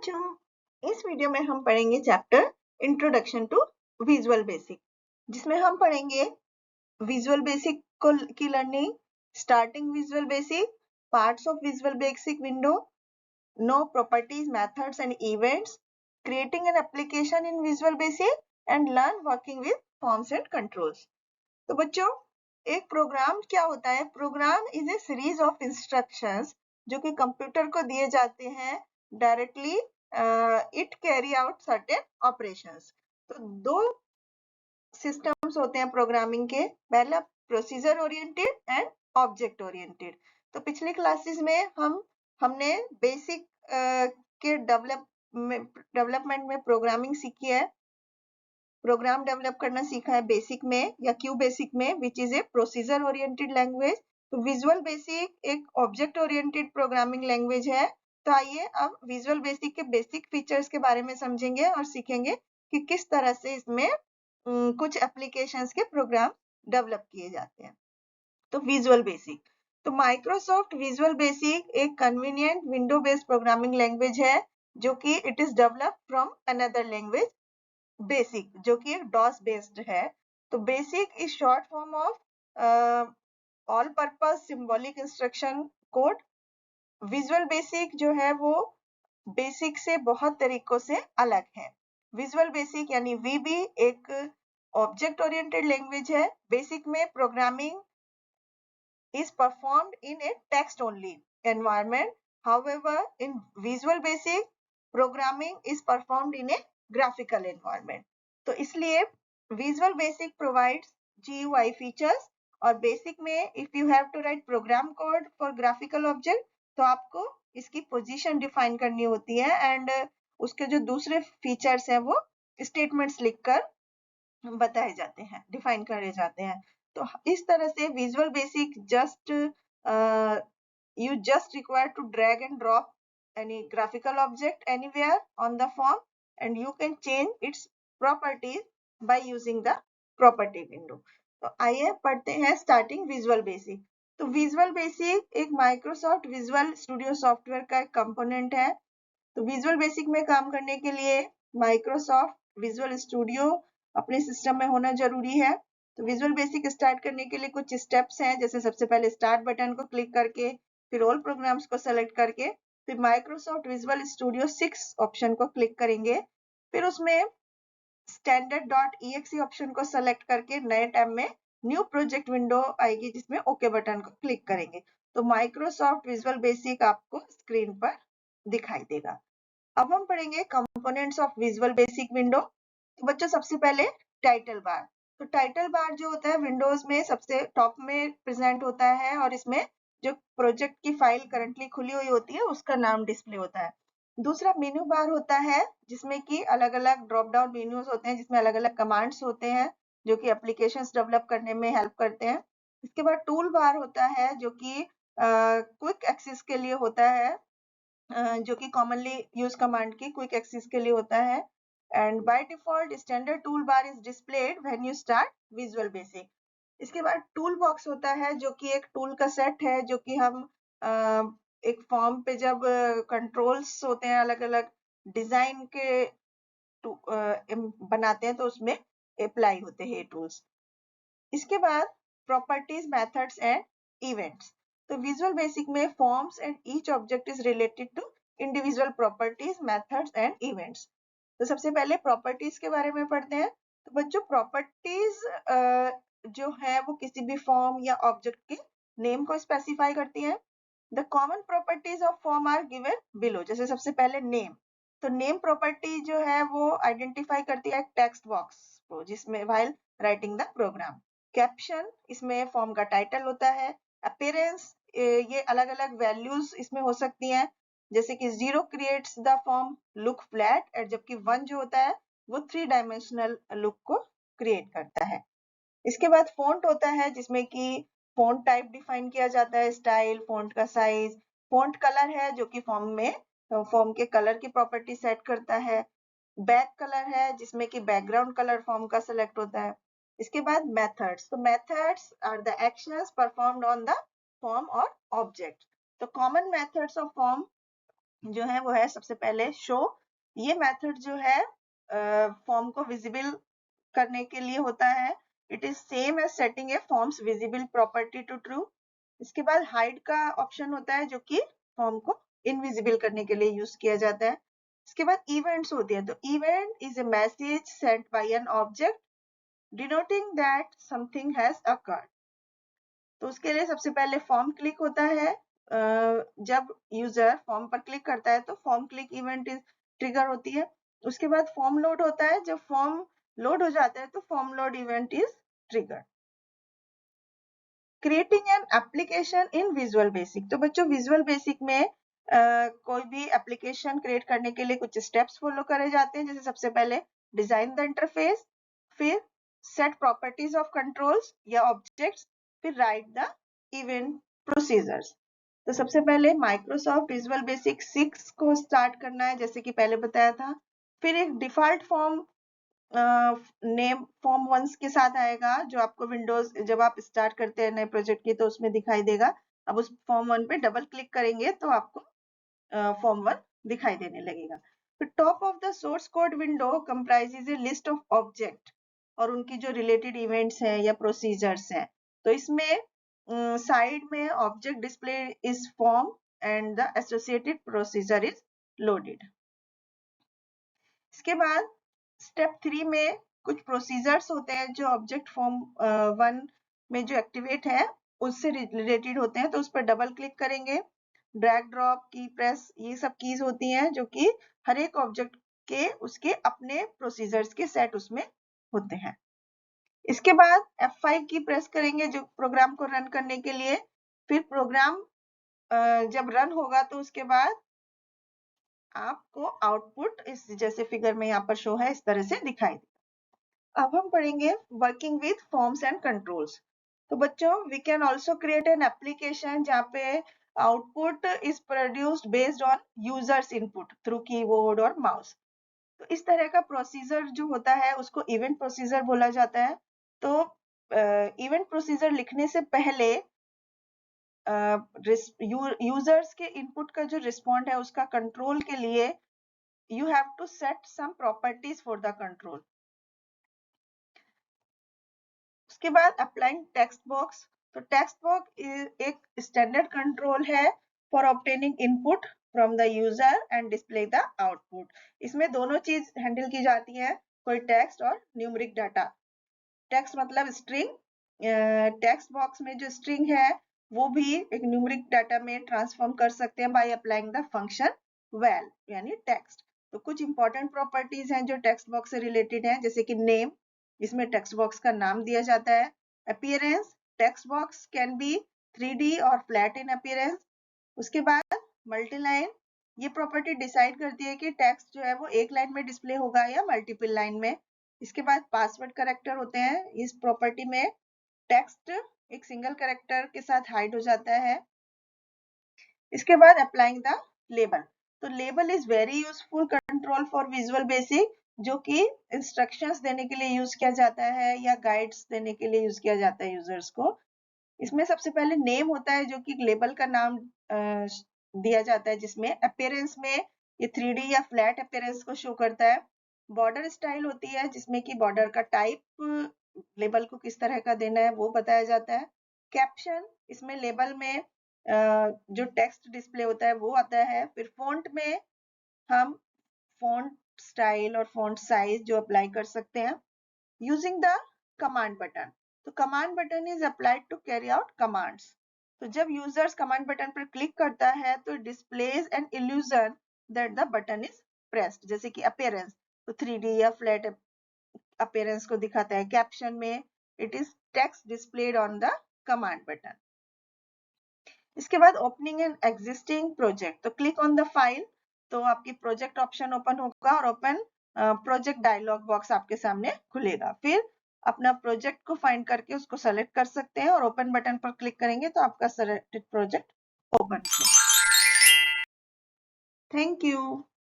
बच्चों, इस वीडियो में हम पढ़ेंगे chapter introduction to Visual Basic, जिसमें हम पढ़ेंगे विजुअल बेसिक की learning, starting Visual Basic, parts of Visual Basic window, no properties, methods and events, creating an application in Visual Basic and learn working with forms and controls. तो बच्चों, एक program क्या होता है? Program is a series of instructions जो कि computer को दिए जाते हैं directly it carry out certain operations. तो दो सिस्टम्स होते हैं प्रोग्रामिंग के, पहला procedure oriented and object oriented. तो पिछली क्लासेस में हमने बेसिक के डेवलपमेंट में प्रोग्रामिंग सीखी है, प्रोग्राम डेवलप करना सीखा है बेसिक में या क्यू बेसिक में, which is a procedure oriented language. तो विजुअल बेसिक एक ऑब्जेक्ट ओरिएंटेड प्रोग्रामिंग लैंग्वेज है। तो आइए अब विजुअल बेसिक के बेसिक फीचर्स के बारे में समझेंगे और सीखेंगे कि किस तरह से इसमें कुछ एप्लीकेशंस के प्रोग्राम डेवलप किए जाते हैं। तो विजुअल बेसिक, तो माइक्रोसॉफ्ट विजुअल बेसिक एक convenient window based programming language है जो कि it is developed from another language basic, जो कि एक डॉस बेस्ड है। तो basic is short form of all purpose symbolic instruction code. Visual basic जो है वो बेसिक से बहुत तरीकों से अलग है। विजुअल बेसिक यानी वीबी एक ऑब्जेक्ट ओरिएंटेड लैंग्वेज है। बेसिक में programming is performed in a text only environment. However, in Visual Basic, programming is performed in a graphical environment. तो इसलिए Visual Basic provides GUI features और बेसिक में if you have to write program code for graphical object तो आपको इसकी position define करनी होती है एंड उसके जो दूसरे फीचर्स हैं वो स्टेटमेंट्स लिखकर बताए जाते हैं, डिफाइन करे जाते हैं। तो इस तरह से visual basic just you just require to drag and drop any graphical object anywhere on the form and you can change its properties by using the property window. तो आइए पढ़ते हैं स्टार्टिंग विजुअल बेसिक। तो Visual basic एक Microsoft visual studio software का एक component है। तो विजुअल बेसिक में काम करने के लिए माइक्रोसॉफ्ट विजुअल स्टूडियो अपने सिस्टम में होना जरूरी है। तो विजुअल बेसिक स्टार्ट करने के लिए कुछ स्टेप्स हैं, जैसे सबसे पहले स्टार्ट बटन को क्लिक करके फिर ऑल प्रोग्राम्स को सेलेक्ट करके फिर माइक्रोसॉफ्ट विजुअल स्टूडियो 6 ऑप्शन को क्लिक करेंगे। फिर उसमें standard.exe ऑप्शन को सेलेक्ट करके नए टैब में न्यू प्रोजेक्ट विंडो आएगी जिसमें ओके बटन को क्लिक करेंगे तो माइक्रोसॉफ्ट विजुअल बेसिक आपको स्क्रीन पर दिखाई देगा। अब हम पढ़ेंगे components of Visual Basic window. तो बच्चों सबसे पहले टाइटल बार। तो टाइटल बार जो होता है विंडोज में सबसे टॉप में प्रेजेंट होता है और इसमें जो प्रोजेक्ट की फाइल करंटली खुली हुई होती है उसका नाम डिस्प्ले होता है। दूसरा मेन्यू बार होता है जिसमें कि अलग अलग ड्रॉप डाउन मेन्यूज होते हैं जिसमें अलग अलग कमांड्स होते हैं जो कि एप्लीकेशंस डेवलप करने में हेल्प करते हैं। इसके बाद टूल बार होता है जो कि क्विक एक्सेस के लिए होता है, जो कि कॉमनली यूज कमांड की क्विक एक्सेस के लिए होता है। And by default standard tool bar is displayed when you start visual basic. इसके बाद टूल बॉक्स होता है जो कि एक टूल का सेट है जो कि हम एक फॉर्म पे जब कंट्रोल्स होते हैं अलग अलग डिजाइन के बनाते हैं तो उसमें अप्लाई होते हैं टूल्स। इसके बाद प्रॉपर्टीज, मेथड्स एंड इवेंट्स। तो विजुअल बेसिक में forms and each object is related to individual properties, methods and events. तो सबसे पहले प्रॉपर्टीज के बारे में पढ़ते हैं। तो बच्चों प्रॉपर्टीज जो है वो किसी भी फॉर्म या ऑब्जेक्ट के नेम को स्पेसिफाई करती है। The common properties of form are given below. जैसे सबसे पहले नेम, तो नेम प्रॉपर्टी जो है वो आइडेंटिफाई करती है टेक्स्ट बॉक्स को जिसमें while writing the program. Caption, इसमें फॉर्म का टाइटल होता है। अपीयरेंस, ये अलग अलग वैल्यूज इसमें हो सकती हैं, जैसे कि 0 creates the form look flat and जबकि 1 जो होता है वो 3 डायमेंशनल लुक को क्रिएट करता है। इसके बाद फॉन्ट होता है जिसमें कि फॉन्ट टाइप डिफाइन किया जाता है, स्टाइल, फॉन्ट का साइज। फॉन्ट कलर है जो कि फॉर्म के कलर की प्रॉपर्टी सेट करता है। बैक कलर है जिसमें कि बैकग्राउंड कलर फॉर्म का सिलेक्ट होता है। इसके बाद मेथड्स, तो methods are the actions performed on the form और ऑब्जेक्ट। तो कॉमन मेथड्स ऑफ फॉर्म जो है वो है सबसे पहले शो। ये मेथड जो है फॉर्म को विजिबल करने के लिए होता है। It is same as setting a form's visible property to true. इसके बाद हाइड का ऑप्शन होता है जो कि फॉर्म को इनविजिबल करने के लिए यूज किया जाता है। इसके बाद इवेंट्स होती है। तो event is a message sent by an object denoting that something has occurred. तो उसके लिए सबसे पहले फॉर्म क्लिक होता है। जब यूजर फॉर्म पर क्लिक करता है तो फॉर्म क्लिक इवेंट ट्रिगर होती है। उसके बाद फॉर्म लोड होता है। जब फॉर्म लोड हो जाता है तो form load event is trigger. Creating an application in Visual basic. तो बच्चों विजुअल बेसिक में कोई भी एप्लीकेशन क्रिएट करने के लिए कुछ स्टेप्स फॉलो करे जाते हैं। जैसे सबसे पहले डिजाइन द इंटरफेस, फिर सेट प्रॉपर्टीज ऑफ कंट्रोल्स या ऑब्जेक्ट्स, फिर राइट द इवेंट प्रोसीजर्स। तो सबसे पहले माइक्रोसॉफ्ट विजुअल बेसिक 6 को स्टार्ट करना है जैसे कि पहले बताया था। फिर एक डिफॉल्ट फॉर्म नेम फॉर्म 1 के साथ आएगा जो आपको विंडोज जब आप स्टार्ट करते हैं नए प्रोजेक्ट की तो उसमें दिखाई देगा। अब उस फॉर्म 1 पे डबल क्लिक करेंगे तो आपको फॉर्म 1 दिखाई देने लगेगा। फिर top of the source code window comprises A list of object और उनकी जो रिलेटेड इवेंट्स हैं या प्रोसीजर्स हैं। तो इसमें साइड में object display is form and the associated procedure is loaded. इसके बाद स्टेप 3 में कुछ प्रोसीजर्स होते हैं जो ऑब्जेक्ट फॉर्म 1 में जो एक्टिवेट है उससे रिलेटेड होते हैं। तो उस पर डबल क्लिक करेंगे। ड्रैग ड्रॉप की प्रेस ये सब कीज होती हैं जो कि हर एक ऑब्जेक्ट के उसके अपने प्रोसीजर्स के सेट उसमें होते हैं। इसके बाद F5 की प्रेस करेंगे जो प्रोग्राम को रन करने के लिए। फिर प्रोग्राम जब रन होगा तो उसके बाद आपको आउटपुट इस जैसे फिगर में यहाँ पर शो है इस तरह से दिखाई देगा। अब हम पढ़ेंगे working with forms and controls. तो बच्चों we can also create an application जहाँ पे output is produced based on users input through keyboard और माउस। तो इस तरह का प्रोसीजर जो होता है उसको इवेंट प्रोसीजर बोला जाता है। तो इवेंट प्रोसीजर लिखने से पहले यूजर्स के इनपुट का जो रिस्पॉन्ड है उसका कंट्रोल के लिए you have to set some properties for the control. उसके बाद अप्लाइंग टेक्स्ट बॉक्स। तो टेक्स्ट बॉक्स एक स्टैंडर्ड कंट्रोल है for obtaining input from the user and display the output. इसमें दोनों चीज हैंडल की जाती है, कोई टेक्स्ट और न्यूमेरिक डाटा। टेक्स्ट मतलब स्ट्रिंग। टेक्स्ट बॉक्स में जो स्ट्रिंग है वो भी एक न्यूमेरिक डाटा में ट्रांसफॉर्म कर सकते हैं by applying the function val यानी टेक्स्ट। तो कुछ इंपॉर्टेंट प्रॉपर्टीज हैं जो टेक्स्ट बॉक्स से रिलेटेड हैं जैसे कि नेम, इसमें टेक्स्ट बॉक्स का नाम दिया जाता है। Appearance, text box can be 3D और फ्लैट इन अपीयरेंस। उसके बाद मल्टीलाइन, ये प्रॉपर्टी डिसाइड करती है कि टेक्स्ट जो है वो एक लाइन में डिस्प्ले होगा या मल्टीपल लाइन में। इसके बाद पासवर्ड कैरेक्टर होते हैं। इस प्रॉपर्टी में टेक्स्ट एक सिंगल कैरेक्टर के साथ हाइड हो जाता है। इसके बाद अप्लाइंग द लेबल। तो label is very useful control for visual basic जो कि इंस्ट्रक्शंस देने के लिए यूज किया जाता है या गाइड्स देने के लिए यूज किया जाता है यूजर्स को। इसमें सबसे पहले नेम होता है जो कि लेबल का नाम दिया जाता है जिसमें अपीयरेंस में ये 3D या फ्लैट अपीयरेंस को शो करता है। बॉर्डर स्टाइल होती है जिसमें कि बॉर्डर का टाइप लेबल को किस तरह का देना है वो बताया जाता है। कैप्शन, इसमें लेबल में जो टेक्स्ट डिस्प्ले होता है वो आता है। फिर फॉन्ट में हम फॉन्ट स्टाइल और फॉन्ट साइज जो अप्लाई कर सकते हैं। यूजिंग द कमांड बटन, तो command button is applied to carry out commands. तो जब यूजर्स कमांड बटन पर क्लिक करता है तो displays an illusion that the button is pressed. जैसे कि अपीयरेंस तो 3D या फ्लैट अपीयरेंस को दिखाता है। कैप्शन में it is text displayed on the command button. इसके बाद ओपनिंग एन एग्जिस्टिंग प्रोजेक्ट, तो क्लिक ऑन द फाइल तो आपकी प्रोजेक्ट ऑप्शन ओपन होगा और ओपन प्रोजेक्ट डायलॉग बॉक्स आपके सामने खुलेगा। फिर अपना प्रोजेक्ट को फाइंड करके उसको सेलेक्ट कर सकते हैं और ओपन बटन पर क्लिक करेंगे तो आपका सेलेक्टेड प्रोजेक्ट ओपन होगा। Thank you.